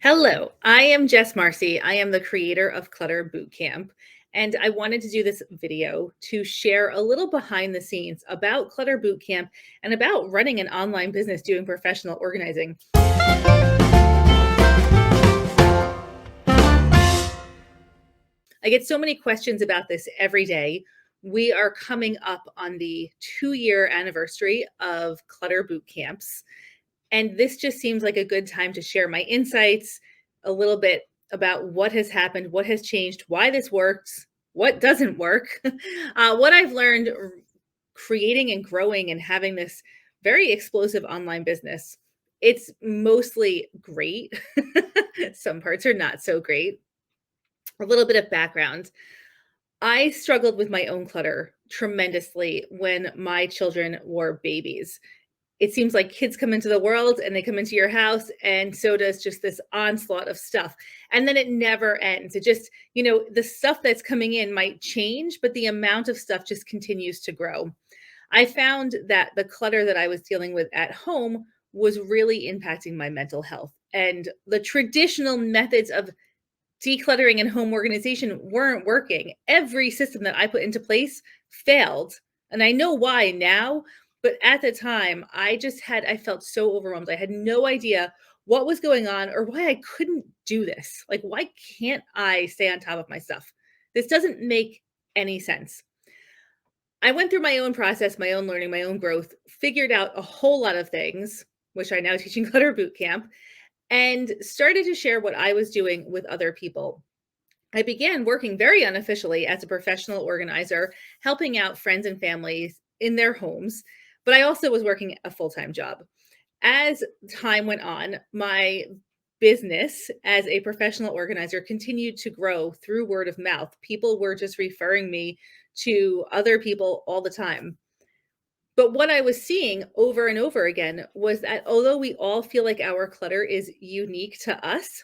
Hello, I am Jess Marcy. I am the creator of Clutter Bootcamp, and I wanted to do this video to share a little behind the scenes about Clutter Bootcamp and about running an online business doing professional organizing. I get so many questions about this every day. We are coming up on the 2-year anniversary of Clutter Bootcamps. And this just seems like a good time to share my insights, a little bit about what has happened, what has changed, why this works, what doesn't work, what I've learned creating and growing and having this very explosive online business. It's mostly great. Some parts are not so great. A little bit of background. I struggled with my own clutter tremendously when my children were babies. It seems like kids come into the world and they come into your house, and so does just this onslaught of stuff. And then it never ends. It just, the stuff that's coming in might change, but the amount of stuff just continues to grow. I found that the clutter that I was dealing with at home was really impacting my mental health. And the traditional methods of decluttering and home organization weren't working. Every system that I put into place failed. And I know why now, but at the time, I felt so overwhelmed. I had no idea what was going on or why I couldn't do this. Like, why can't I stay on top of my stuff? This doesn't make any sense. I went through my own process, my own learning, my own growth, figured out a whole lot of things, which I now teach in Clutter Bootcamp, and started to share what I was doing with other people. I began working very unofficially as a professional organizer, helping out friends and families in their homes, but I also was working a full time job. As time went on, my business as a professional organizer continued to grow through word of mouth. People were just referring me to other people all the time. But what I was seeing over and over again was that although we all feel like our clutter is unique to us,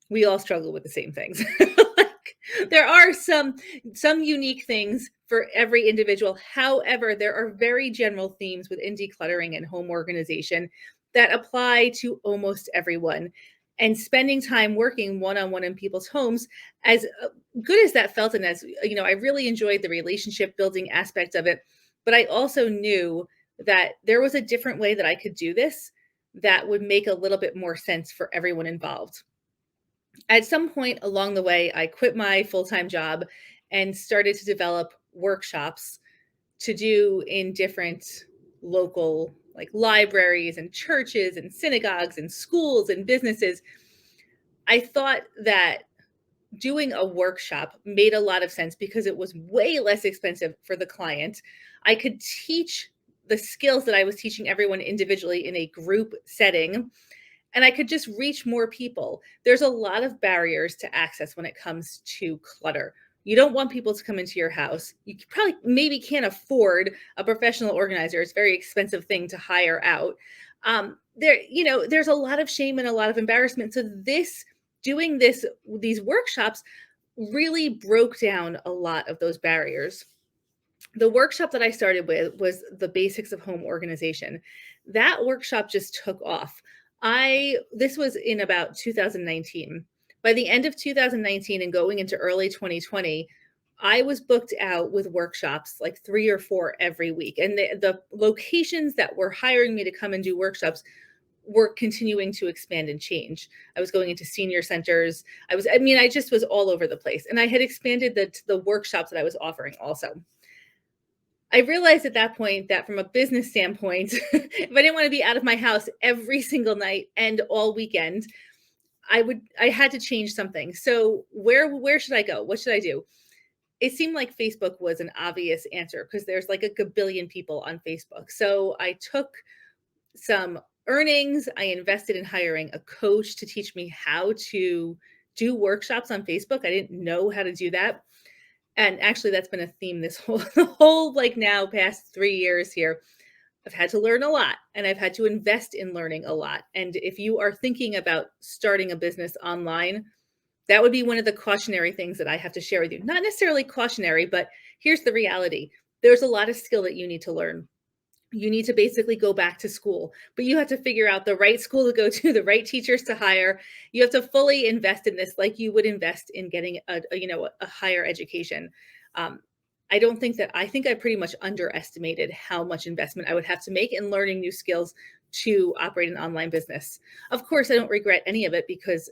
we all struggle with the same things. Like, there are some unique things for every individual. However, there are very general themes within decluttering and home organization that apply to almost everyone. And spending time working one-on-one in people's homes, as good as that felt, and as I really enjoyed the relationship building aspect of it. But I also knew that there was a different way that I could do this that would make a little bit more sense for everyone involved. At some point along the way, I quit my full time job and started to develop workshops to do in different local, like, libraries and churches and synagogues and schools and businesses. I thought that doing a workshop made a lot of sense because it was way less expensive for the client. I could teach the skills that I was teaching everyone individually in a group setting, and I could just reach more people. There's a lot of barriers to access when it comes to clutter. You don't want people to come into your house. You probably maybe can't afford a professional organizer. It's a very expensive thing to hire out. There's a lot of shame and a lot of embarrassment. So these workshops really broke down a lot of those barriers. The workshop that I started with was the basics of home organization. That workshop just took off. I This was in about 2019. By the end of 2019 and going into early 2020, I was booked out with workshops like 3 or 4 every week. And the locations that were hiring me to come and do workshops were continuing to expand and change. I was going into senior centers. I just was all over the place. And I had expanded the workshops that I was offering also. I realized at that point that from a business standpoint, if I didn't want to be out of my house every single night and all weekend, I had to change something. So where should I go? What should I do? It seemed like Facebook was an obvious answer because there's like a gabillion people on Facebook. So I took some earnings, I invested in hiring a coach to teach me how to do workshops on Facebook. I didn't know how to do that. And actually, that's been a theme this whole the whole, like, now past 3 years here. I've had to learn a lot, and I've had to invest in learning a lot. And if you are thinking about starting a business online, that would be one of the cautionary things that I have to share with you. Not necessarily cautionary, but here's the reality. There's a lot of skill that you need to learn. You need to basically go back to school, but you have to figure out the right school to go to, the right teachers to hire. You have to fully invest in this like you would invest in getting a higher education. Um, I don't think that I think I pretty much underestimated how much investment I would have to make in learning new skills to operate an online business. Of course, I don't regret any of it because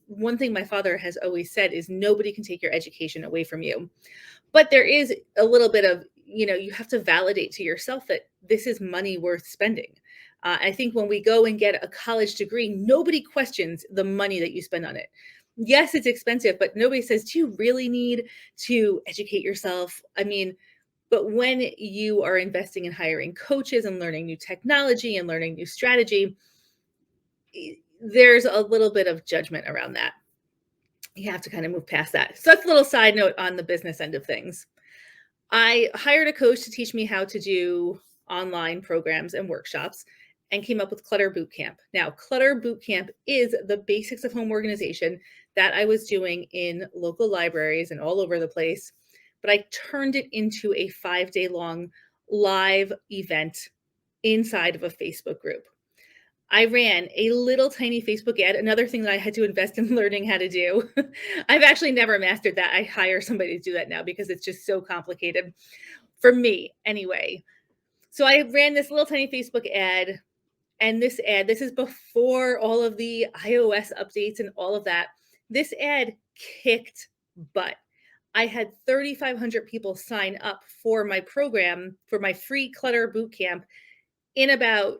one thing my father has always said is nobody can take your education away from you. But there is a little bit of, you have to validate to yourself that this is money worth spending. I think when we go and get a college degree, nobody questions the money that you spend on it. Yes, it's expensive, but nobody says, do you really need to educate yourself? I mean, but when you are investing in hiring coaches and learning new technology and learning new strategy, there's a little bit of judgment around that. You have to kind of move past that. So that's a little side note on the business end of things. I hired a coach to teach me how to do online programs and workshops and came up with Clutter Bootcamp. Now, Clutter Bootcamp is the basics of home organization that I was doing in local libraries and all over the place, but I turned it into a 5-day long live event inside of a Facebook group. I ran a little tiny Facebook ad, another thing that I had to invest in learning how to do. I've actually never mastered that. I hire somebody to do that now because it's just so complicated for me anyway. So I ran this little tiny Facebook ad, and this is before all of the iOS updates and all of that. This ad kicked butt. I had 3,500 people sign up for my program, for my free Clutter Bootcamp in about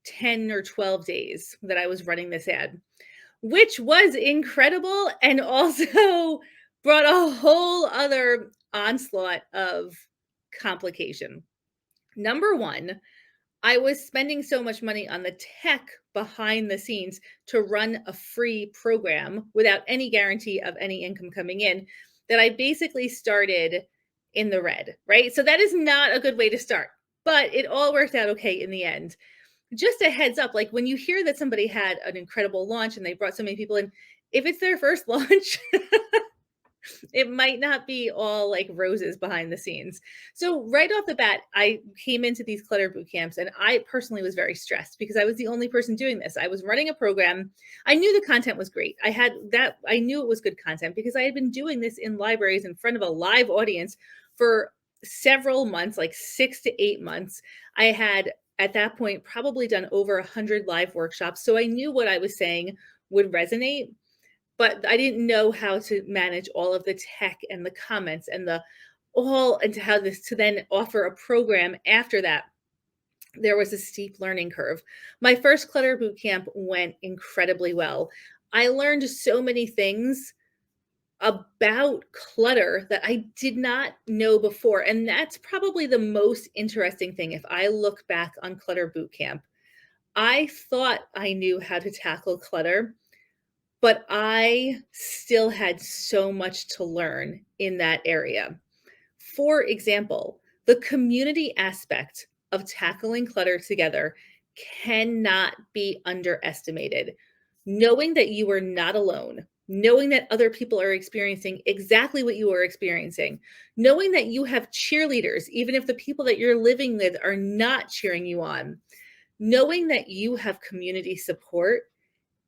10 or 12 days that I was running this ad, which was incredible and also brought a whole other onslaught of complication. Number one, I was spending so much money on the tech behind the scenes to run a free program without any guarantee of any income coming in that I basically started in the red, right? So that is not a good way to start, but it all worked out okay in the end. Just a heads up, like when you hear that somebody had an incredible launch and they brought so many people in, if it's their first launch, it might not be all like roses behind the scenes. So right off the bat, I came into these Clutter boot camps and I personally was very stressed because I was the only person doing this. I was running a program. I knew the content was great. I knew it was good content because I had been doing this in libraries in front of a live audience for several months, like 6 to 8 months. I had at that point probably done over 100 live workshops. So I knew what I was saying would resonate, but I didn't know how to manage all of the tech and the comments and to how this to then offer a program after that. There was a steep learning curve. My first Clutter Bootcamp went incredibly well. I learned so many things about clutter that I did not know before. And that's probably the most interesting thing. If I look back on Clutter Bootcamp, I thought I knew how to tackle clutter, but I still had so much to learn in that area. For example, the community aspect of tackling clutter together cannot be underestimated. Knowing that you are not alone, knowing that other people are experiencing exactly what you are experiencing, knowing that you have cheerleaders, even if the people that you're living with are not cheering you on, knowing that you have community support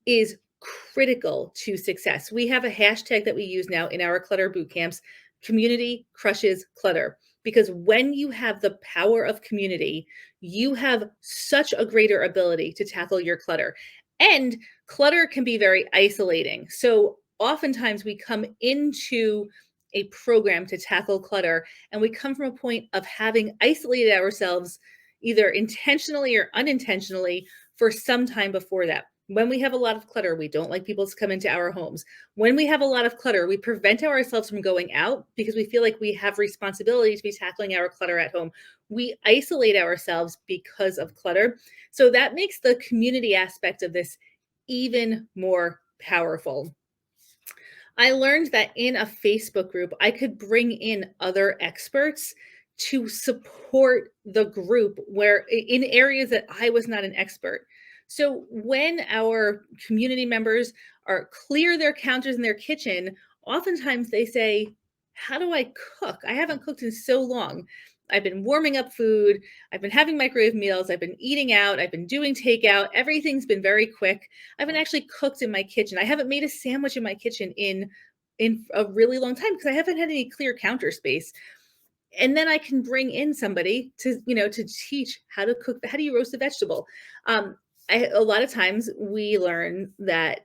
is critical to success. We have a hashtag that we use now in our Clutter boot camps, community crushes clutter. Because when you have the power of community, you have such a greater ability to tackle your clutter. And clutter can be very isolating. So oftentimes we come into a program to tackle clutter, and we come from a point of having isolated ourselves either intentionally or unintentionally for some time before that. When we have a lot of clutter, we don't like people to come into our homes. When we have a lot of clutter, we prevent ourselves from going out because we feel like we have responsibility to be tackling our clutter at home. We isolate ourselves because of clutter. So that makes the community aspect of this even more powerful. I learned that in a Facebook group, I could bring in other experts to support the group where in areas that I was not an expert. So when our community members are clear their counters in their kitchen, oftentimes they say, how do I cook? I haven't cooked in so long. I've been warming up food. I've been having microwave meals. I've been eating out. I've been doing takeout. Everything's been very quick. I haven't actually cooked in my kitchen. I haven't made a sandwich in my kitchen in a really long time because I haven't had any clear counter space. And then I can bring in somebody to, to teach how to cook. How do you roast a vegetable? Um, a lot of times we learn that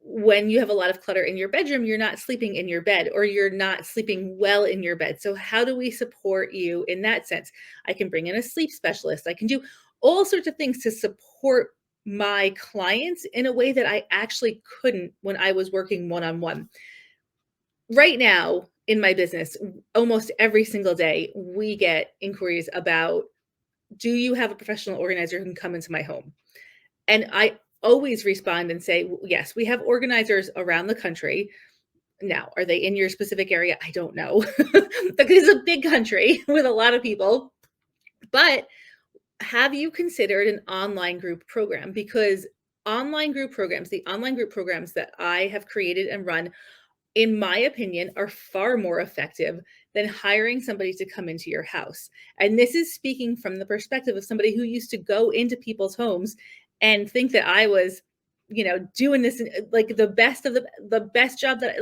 when you have a lot of clutter in your bedroom, you're not sleeping in your bed or you're not sleeping well in your bed. So, how do we support you in that sense? I can bring in a sleep specialist. I can do all sorts of things to support my clients in a way that I actually couldn't when I was working one on one. Right now, in my business, almost every single day, we get inquiries about, do you have a professional organizer who can come into my home? And I always respond and say, yes, we have organizers around the country. Now, are they in your specific area? I don't know. Because it's a big country with a lot of people. But have you considered an online group program? Because the online group programs that I have created and run, in my opinion, are far more effective than hiring somebody to come into your house. And this is speaking from the perspective of somebody who used to go into people's homes and think that I was, doing this like the best of the best job that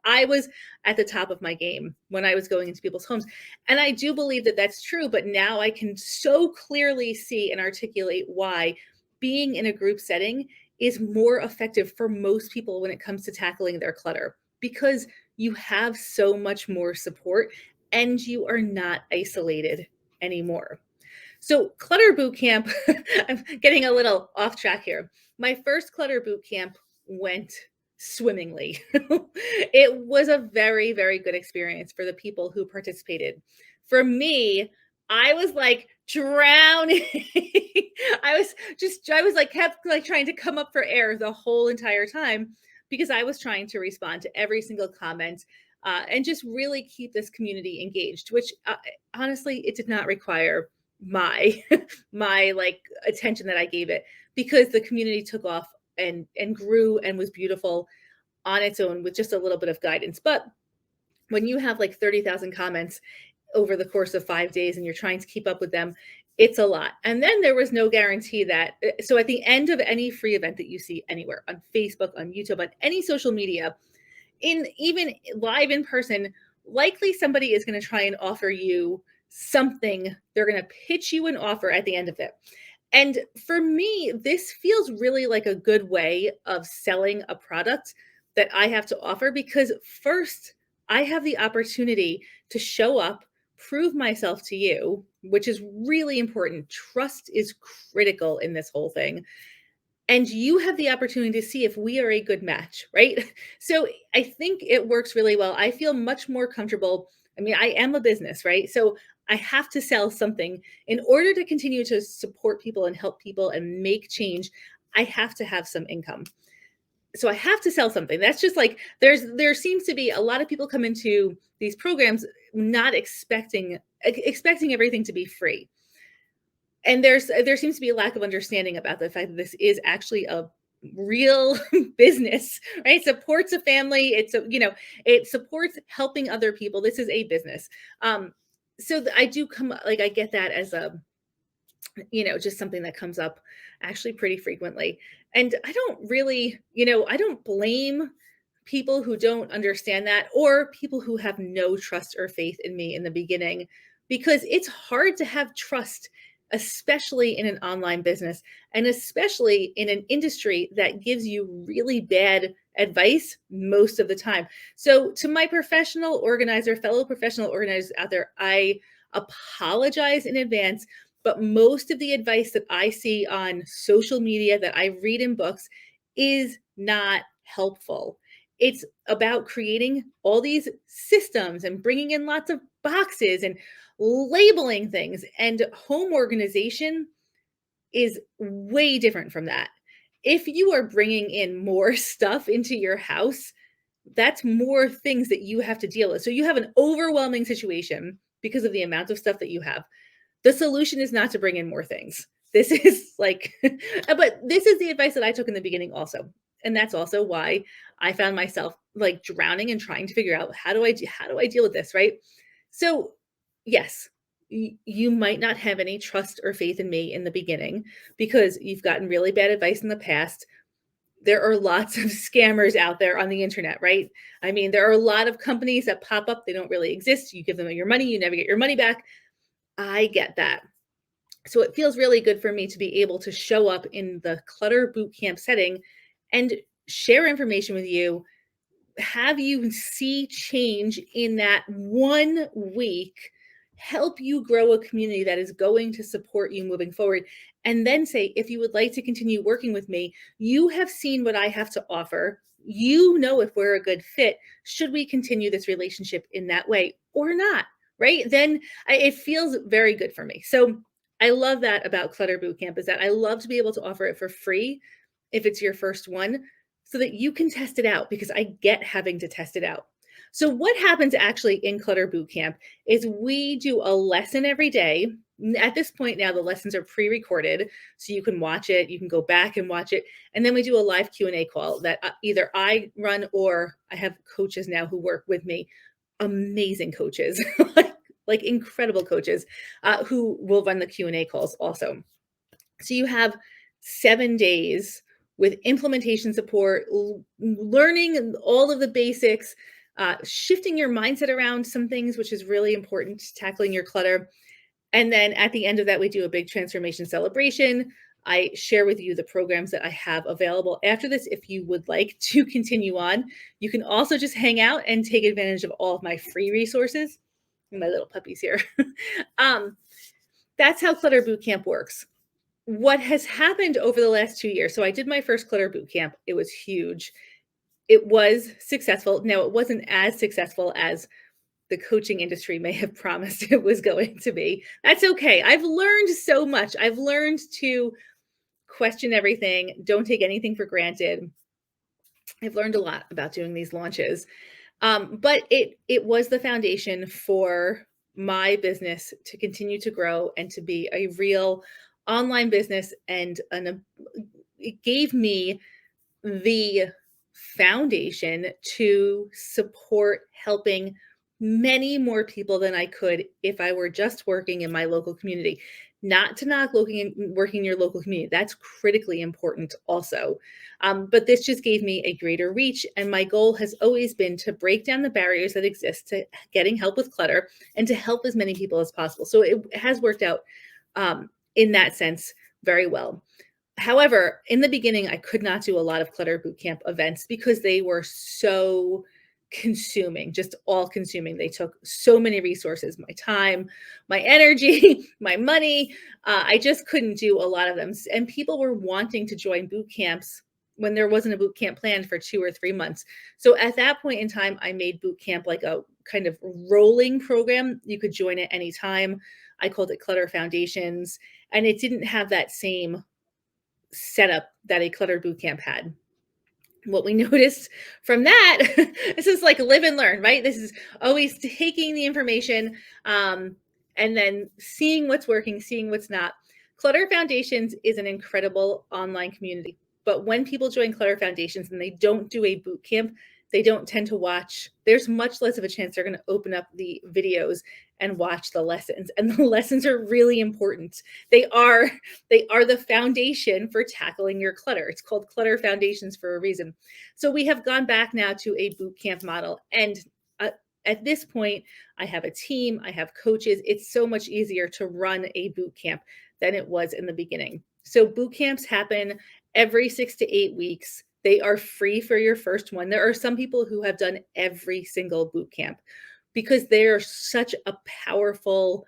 I was at the top of my game when I was going into people's homes. And I do believe that that's true, but now I can so clearly see and articulate why being in a group setting is more effective for most people when it comes to tackling their clutter, because you have so much more support and you are not isolated anymore. So, Clutter Bootcamp, I'm getting a little off track here. My first Clutter Bootcamp went swimmingly. It was a very, very good experience for the people who participated. For me, I was like drowning. I was like, kept like trying to come up for air the whole entire time because I was trying to respond to every single comment and just really keep this community engaged, which honestly, it did not require my my like attention that I gave it, because the community took off and grew and was beautiful on its own with just a little bit of guidance. But when you have like 30,000 comments over the course of 5 days and you're trying to keep up with them, it's a lot. And then there was no guarantee that so at the end of any free event that you see anywhere on Facebook, on YouTube, on any social media, in even live in person, likely somebody is going to try and offer you something. They're going to pitch you an offer at the end of it. And for me, this feels really like a good way of selling a product that I have to offer, because first, I have the opportunity to show up, prove myself to you, which is really important. Trust is critical in this whole thing, and you have the opportunity to see if we are a good match, right? So I think it works really well. I feel much more comfortable. I mean, I am a business, right? So I have to sell something in order to continue to support people and help people and make change. I have to have some income. So I have to sell something. That's just like there seems to be a lot of people come into these programs not expecting everything to be free, and there seems to be a lack of understanding about the fact that this is actually a real business, right? It supports a family. It supports helping other people. This is a business. I do come, like, I get that as a, just something that comes up actually pretty frequently. And I don't really, I don't blame people who don't understand that, or people who have no trust or faith in me in the beginning, because it's hard to have trust, especially in an online business and especially in an industry that gives you really bad advice most of the time. So, to my fellow professional organizers out there, I apologize in advance, but most of the advice that I see on social media, that I read in books, is not helpful. It's about creating all these systems and bringing in lots of boxes and labeling things. And home organization is way different from that. If you are bringing in more stuff into your house, that's more things that you have to deal with. So you have an overwhelming situation because of the amount of stuff that you have. The solution is not to bring in more things. This is like, but this is the advice that I took in the beginning also. And that's also why I found myself like drowning and trying to figure out how do I deal with this, right? So, yes, you might not have any trust or faith in me in the beginning because you've gotten really bad advice in the past. There are lots of scammers out there on the internet, right? I mean, there are a lot of companies that pop up, they don't really exist. You give them your money, you never get your money back. I get that. So it feels really good for me to be able to show up in the Clutter Bootcamp setting and share information with you, have you see change in that 1 week, help you grow a community that is going to support you moving forward. And then say, if you would like to continue working with me, you have seen what I have to offer. You know if we're a good fit. Should we continue this relationship in that way or not? Right? Then it feels very good for me. So I love that about Clutter Bootcamp is that I love to be able to offer it for free if it's your first one so that you can test it out because I get having to test it out. So, what happens actually in Clutter Bootcamp is we do a lesson every day. At this point now, the lessons are pre-recorded, so you can watch it. You can go back and watch it, and then we do a live Q&A call that either I run or I have coaches now who work with me, amazing coaches, like incredible coaches, who will run the Q&A calls also. So you have 7 days with implementation support, learning all of the basics, shifting your mindset around some things, which is really important, tackling your clutter. And then at the end of that, we do a big transformation celebration. I share with you the programs that I have available after this if you would like to continue on. You can also just hang out and take advantage of all of my free resources. My little puppies here. um, that's how Clutter Bootcamp works. What has happened over the last 2 years, so I did my first Clutter Bootcamp. It was huge. It was successful. Now, it wasn't as successful as the coaching industry may have promised it was going to be. That's okay. I've learned so much. I've learned to question everything, don't take anything for granted. I've learned a lot about doing these launches. But it was the foundation for my business to continue to grow and to be a real online business, and it gave me the foundation to support helping many more people than I could if I were just working in my local community. Not to knock working in your local community. That's critically important also. But this just gave me a greater reach. And my goal has always been to break down the barriers that exist to getting help with clutter and to help as many people as possible. So it has worked out in that sense very well. However, in the beginning, I could not do a lot of Clutter Bootcamp events because they were so consuming, just all consuming. They took so many resources, my time, my energy, my money. I just couldn't do a lot of them. And people were wanting to join boot camps when there wasn't a boot camp planned for 2 or 3 months. So at that point in time, I made boot camp like a kind of rolling program. You could join at any time. I called it Clutter Foundations, and it didn't have that same setup that a Clutter Bootcamp had. What we noticed from that, this is like live and learn, right? This is always taking the information and then seeing what's working, seeing what's not. Clutter Foundations is an incredible online community. But when people join Clutter Foundations and they don't do a boot camp, they don't tend to watch. There's much less of a chance they're going to open up the videos and watch the lessons. And the lessons are really important. They are the foundation for tackling your clutter. It's called Clutter Foundations for a reason. So we have gone back now to a boot camp model. And at this point, I have a team, I have coaches. It's so much easier to run a boot camp than it was in the beginning. So boot camps happen every 6 to 8 weeks. They are free for your first one. There are some people who have done every single boot camp because they are such a powerful,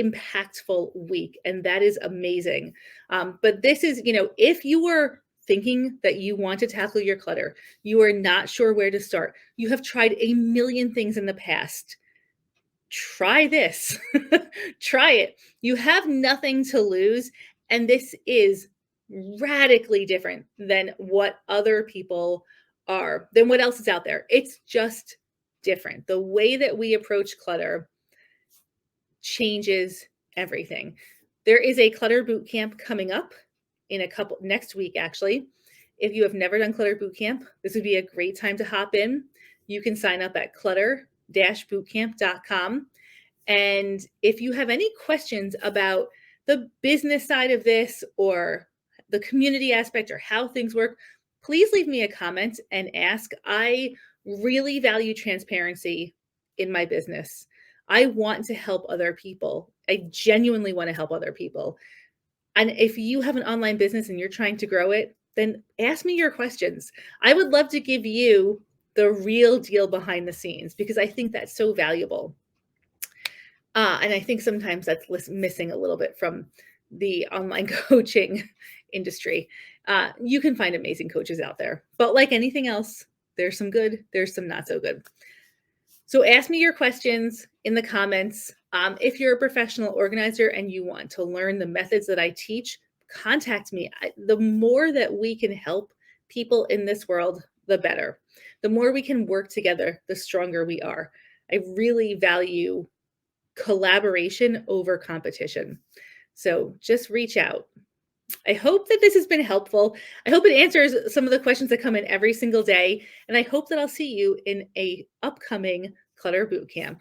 impactful week. And that is amazing. But this is, if you are thinking that you want to tackle your clutter, you are not sure where to start, you have tried a million things in the past, try this. Try it. You have nothing to lose. And this is radically different than what other people are, than what else is out there. It's just different. The way that we approach clutter changes everything. There is a Clutter Bootcamp coming up in next week, actually. If you have never done Clutter Bootcamp, this would be a great time to hop in. You can sign up at clutter-bootcamp.com. And if you have any questions about the business side of this or the community aspect or how things work, please leave me a comment and ask. I really value transparency in my business. I want to help other people. I genuinely want to help other people. And if you have an online business and you're trying to grow it, then ask me your questions. I would love to give you the real deal behind the scenes because I think that's so valuable. And I think sometimes that's missing a little bit from the online coaching industry. You can find amazing coaches out there, but like anything else, there's some good, there's some not so good. So ask me your questions in the comments. If you're a professional organizer and you want to learn the methods that I teach, contact me. The more that we can help people in this world, the better. The more we can work together, the stronger we are. I really value collaboration over competition. So just reach out. I hope that this has been helpful. I hope it answers some of the questions that come in every single day. And I hope that I'll see you in a upcoming Clutter Bootcamp.